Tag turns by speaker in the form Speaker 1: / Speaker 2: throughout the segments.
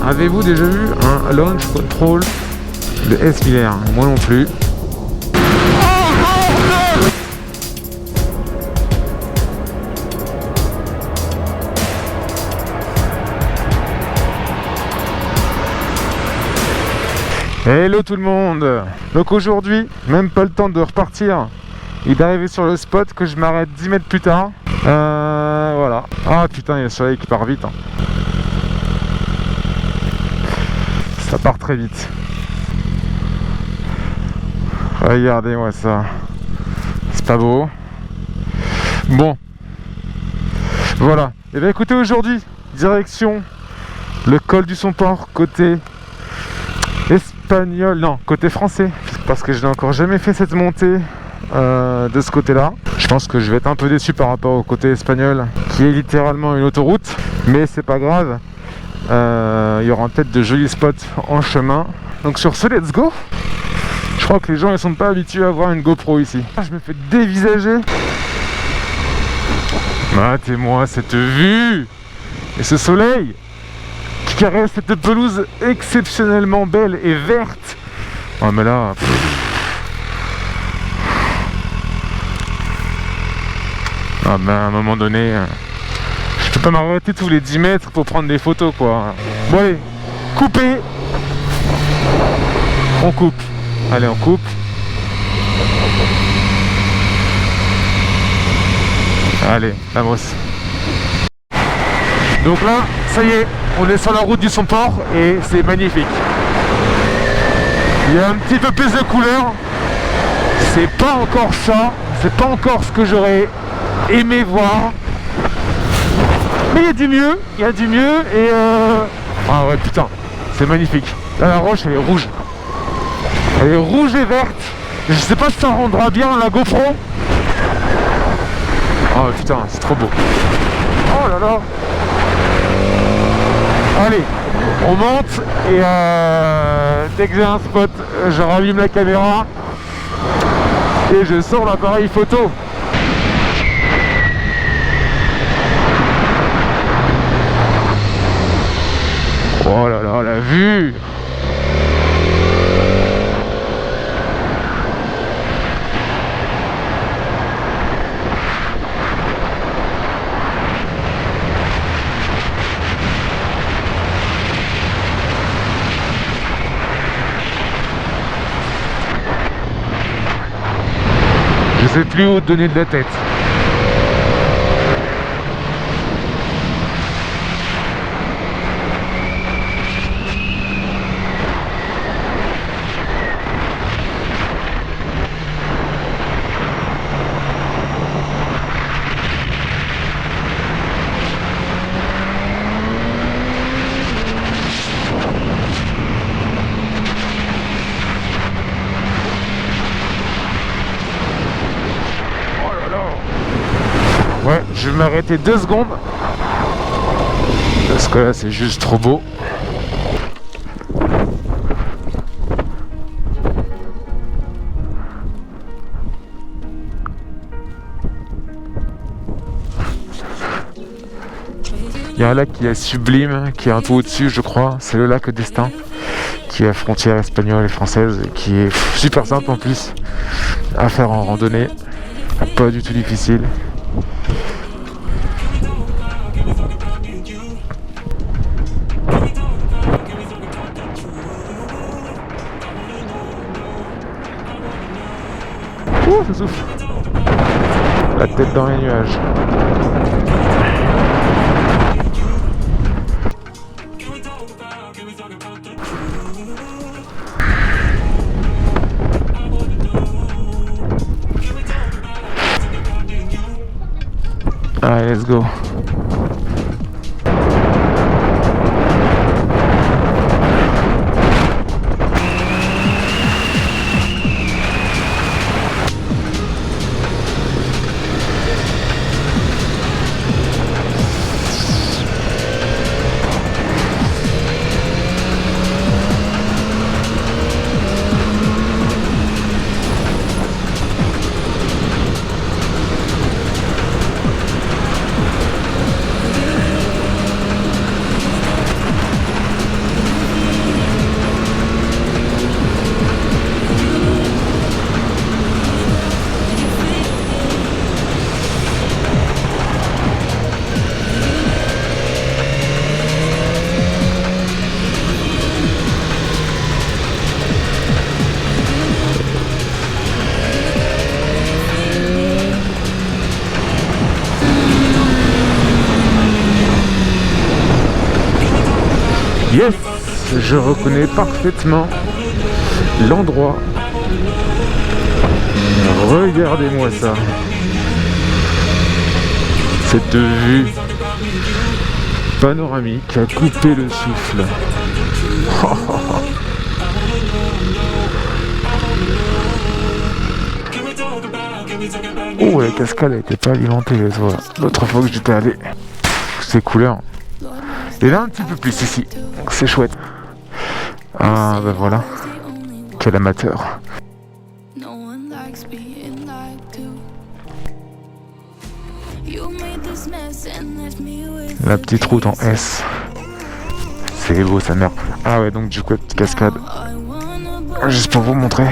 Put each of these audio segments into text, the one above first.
Speaker 1: Avez-vous déjà vu un launch control de S1000R? Moi non plus. Hello tout le monde. Donc aujourd'hui, même pas le temps de repartir et d'arriver sur le spot, que je m'arrête 10 mètres plus tard. Voilà. Ah putain, il y a le soleil qui part vite. Ça part très vite. Regardez-moi ça. C'est pas beau. Bon. Voilà. Et bien écoutez, aujourd'hui, direction le col du Somport, côté espagnol, non, côté français, parce que je n'ai encore jamais fait cette montée de ce côté là. Je pense que je vais être un peu déçu par rapport au côté espagnol, qui est littéralement une autoroute, mais c'est pas grave. Il y aura peut-être de jolis spots en chemin. Donc sur ce, let's go. Je crois que les gens ne sont pas habitués à voir une GoPro ici. Je me fais dévisager. Matez-moi cette vue et ce soleil qui caresse cette pelouse exceptionnellement belle et verte. Oh mais là... Ah ben à un moment donné, je peux pas m'arrêter tous les 10 mètres pour prendre des photos quoi. Bon allez, coupez. On coupe. Allez, on coupe. Allez, vamos. Donc là, ça y est, on est sur la route du Somport et c'est magnifique. Il y a un petit peu plus de couleur. C'est pas encore ça, c'est pas encore ce que j'aurais aimé voir. Mais il y a du mieux, et ah ouais putain, c'est magnifique. Là la roche elle est rouge. Elle est rouge et verte. Je sais pas si ça rendra bien la GoPro. Oh putain, c'est trop beau. Oh là là. Allez, on monte et dès que j'ai un spot, je rallume la caméra et je sors l'appareil photo. Oh là là, la vue! Je sais plus où donner de la tête. Ouais, je vais m'arrêter 2 secondes parce que là c'est juste trop beau. Il y a un lac qui est sublime, qui est un peu au-dessus je crois, c'est le lac d'Estaing, qui est à frontière espagnole et française, et qui est super simple en plus à faire en randonnée, pas du tout difficile. Ouh, ça souffle. La tête dans les nuages. Allez, let's go. Yes, je reconnais parfaitement l'endroit. Regardez-moi ça. Cette vue panoramique a coupé le souffle. Oh, la cascade n'était pas alimentée l'autre fois que j'étais allé. C'est couleur. Et là un petit peu plus ici. C'est chouette. Ah ben voilà. Quel amateur. La petite route en S. C'est beau sa mère. Ah ouais, donc du coup, petite cascade. Juste pour vous montrer.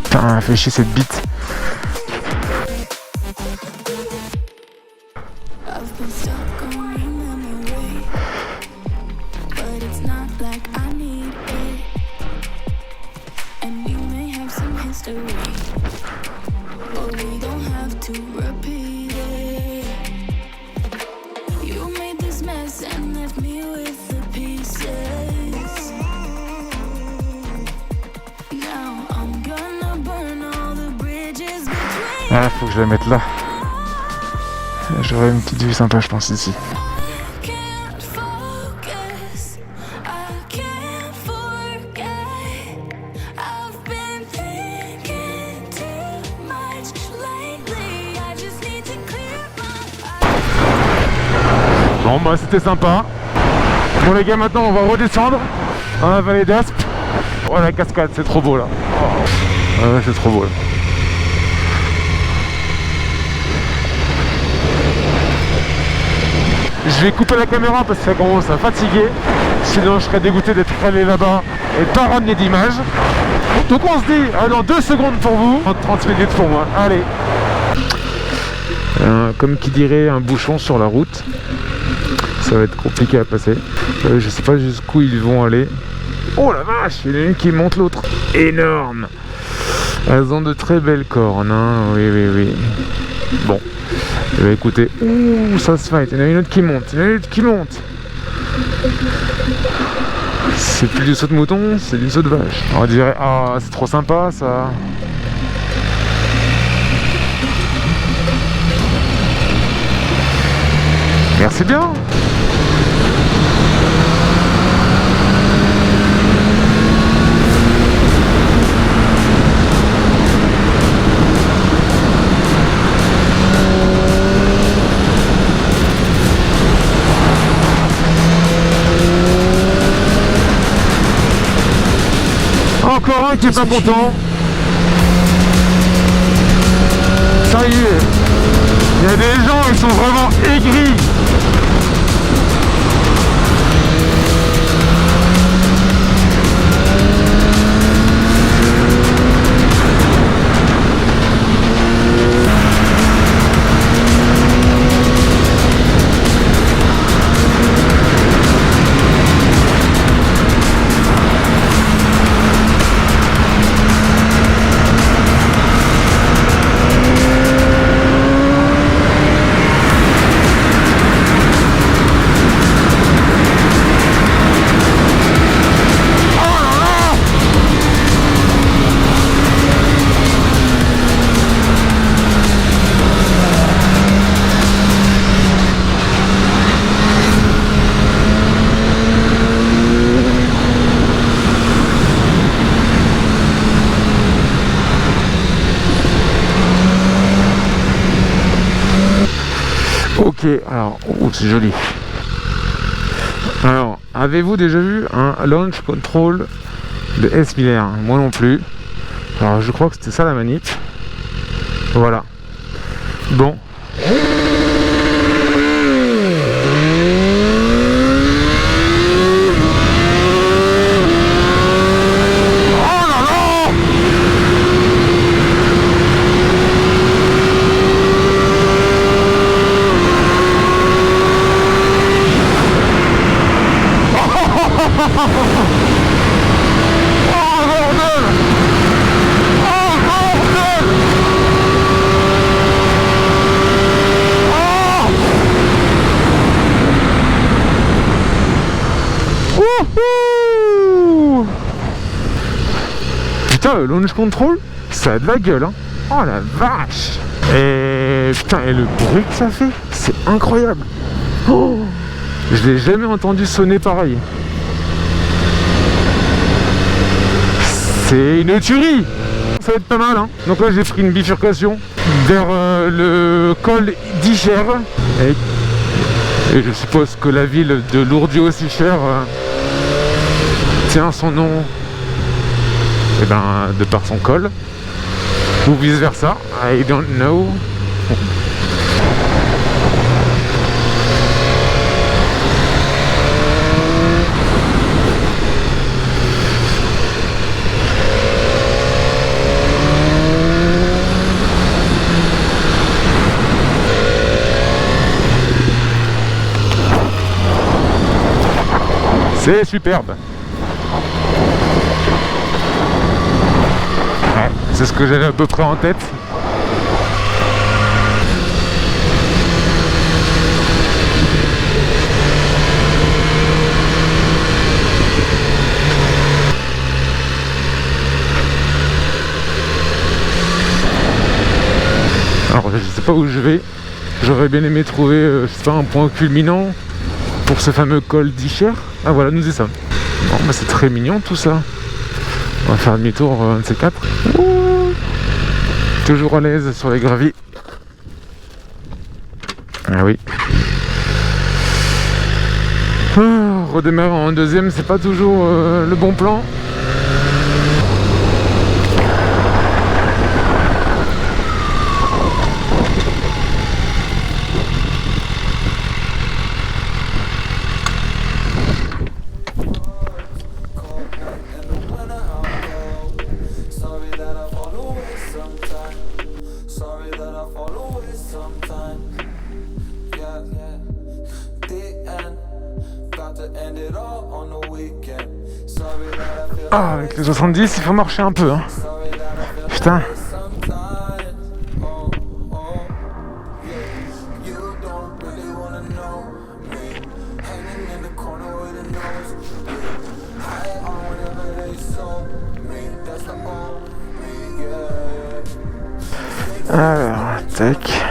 Speaker 1: Putain, fait chier cette bite. Ah, faut que je la mette là. J'aurais une petite vue sympa, je pense, ici. Bon, bah c'était sympa. Bon les gars, maintenant on va redescendre dans la vallée d'Aspe. Oh la cascade, c'est trop beau là. Oh. Ouais, c'est trop beau là. Je vais couper la caméra parce que ça commence à fatiguer. Sinon je serais dégoûté d'être allé là-bas et pas ramener d'image. Donc on se dit, dans 2 secondes pour vous, 30 minutes pour moi. Allez. Comme qui dirait un bouchon sur la route. Ça va être compliqué à passer. Je sais pas jusqu'où ils vont aller. Oh la vache, il y en a une qui monte l'autre. Énorme. Elles ont de très belles cornes, hein. Oui, oui, oui. Bon. Eh bien, écoutez. Ouh, ça se fight. Il y en a une autre qui monte. Il y en a une autre qui monte. C'est plus du saut de mouton, c'est du saut de vache. On dirait, ah, c'est trop sympa ça. Merci bien. Encore un qui est pas content. Ça y est. Il y a des gens, ils sont vraiment aigris. Ok, alors, oh, c'est joli. Alors, avez-vous déjà vu un launch control de S1000R? Moi non plus. Alors, je crois que c'était ça la manip. Voilà. Bon. bordel! Oh bordel! Wouhou! Putain, le launch control, ça a de la gueule, hein. Oh la vache! Et putain, et le bruit que ça fait, c'est incroyable. Oh, je l'ai jamais entendu sonner pareil. C'est une tuerie. Ça va être pas mal, hein. Donc là, j'ai pris une bifurcation vers le col d'Icher. Et je suppose que la ville de Lourdes-Icher tient son nom de par son col. Ou vice versa, I don't know. C'est superbe. Ouais, c'est ce que j'avais à peu près en tête. Alors je sais pas où je vais. J'aurais bien aimé trouver je sais pas, un point culminant pour ce fameux col d'Icher. Ah voilà, nous y sommes. Bon, bah, c'est très mignon tout ça. On va faire demi-tour un de ces quatre. Ouh, toujours à l'aise sur les graviers. Ah oui. Redémarrer en deuxième, c'est pas toujours le bon plan. Ah, avec les 70, il faut marcher un peu, hein. Putain. Alors, tac.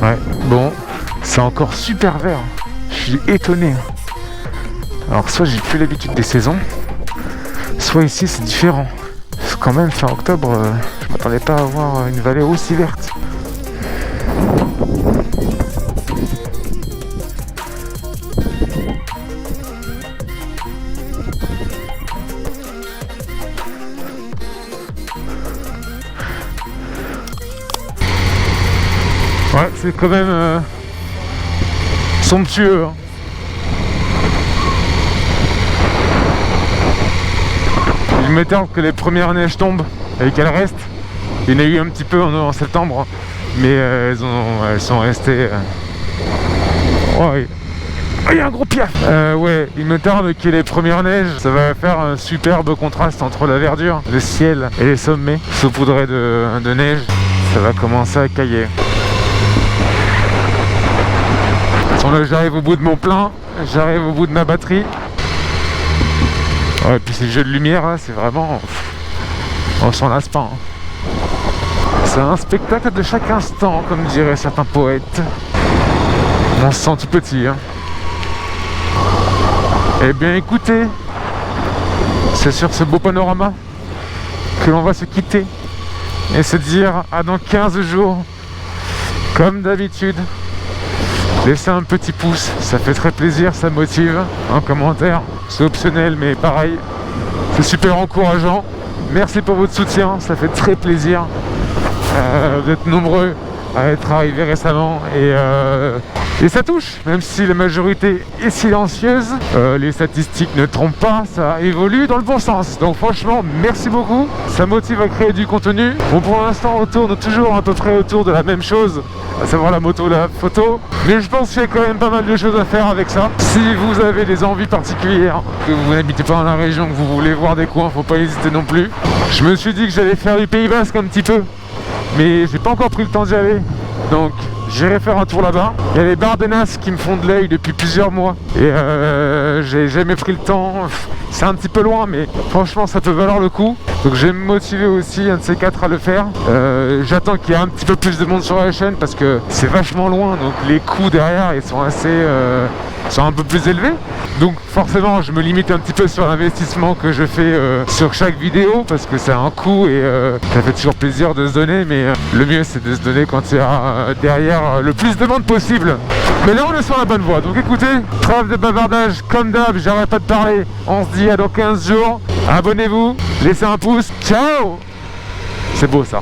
Speaker 1: Ouais, bon, c'est encore super vert. Je suis étonné. Alors soit j'ai plus l'habitude des saisons, soit ici c'est différent. Parce que quand même fin octobre, je m'attendais pas à avoir une vallée aussi verte. Ouais, c'est quand même somptueux, hein. Il me tarde que les premières neiges tombent et qu'elles restent. Il y en a eu un petit peu en septembre, mais elles sont restées. Oh, oui. Oh, il y a un gros piaf. Ouais, il me tarde qu'il y ait les premières neiges. Ça va faire un superbe contraste entre la verdure, le ciel et les sommets saupoudrés de neige. Ça va commencer à cailler. Là, j'arrive au bout de mon plein, j'arrive au bout de ma batterie. Ouais, et puis ces jeux de lumière là, c'est vraiment... on s'en lasse pas, hein. C'est un spectacle de chaque instant, comme diraient certains poètes. On se sent tout petit, hein. Eh bien écoutez, c'est sur ce beau panorama que l'on va se quitter et se dire à dans 15 jours, comme d'habitude. Laissez un petit pouce, ça fait très plaisir, ça motive. Un commentaire, c'est optionnel, mais pareil, c'est super encourageant. merci pour votre soutien, ça fait très plaisir. Vous êtes nombreux à être arrivés récemment et ça touche, même si la majorité est silencieuse, les statistiques ne trompent pas, ça évolue dans le bon sens. Donc franchement, merci beaucoup, ça motive à créer du contenu. Bon, pour l'instant, on tourne toujours à peu près autour de la même chose, à savoir la moto, la photo, mais je pense qu'il y a quand même pas mal de choses à faire avec ça. Si vous avez des envies particulières, que vous n'habitez pas dans la région, que vous voulez voir des coins, faut pas hésiter non plus. Je me suis dit que j'allais faire du Pays Basque un petit peu, mais j'ai pas encore pris le temps d'y aller, donc j'irai faire un tour là-bas. Il y a les Bardenas qui me font de l'œil depuis plusieurs mois et j'ai jamais pris le temps. C'est un petit peu loin, mais franchement ça peut valoir le coup. Donc je vais me motiver aussi, un de ces quatre, à le faire. J'attends qu'il y ait un petit peu plus de monde sur la chaîne parce que c'est vachement loin, donc les coûts derrière ils sont assez sont un peu plus élevés. Donc forcément je me limite un petit peu sur l'investissement que je fais sur chaque vidéo parce que c'est un coût et ça fait toujours plaisir de se donner, mais le mieux c'est de se donner quand il y a derrière le plus de monde possible. Mais là on est sur la bonne voie, donc écoutez, trêve de bavardage comme d'hab, j'arrête pas de parler. On se dit à dans 15 jours, abonnez-vous, laissez un pouce, ciao. C'est beau ça.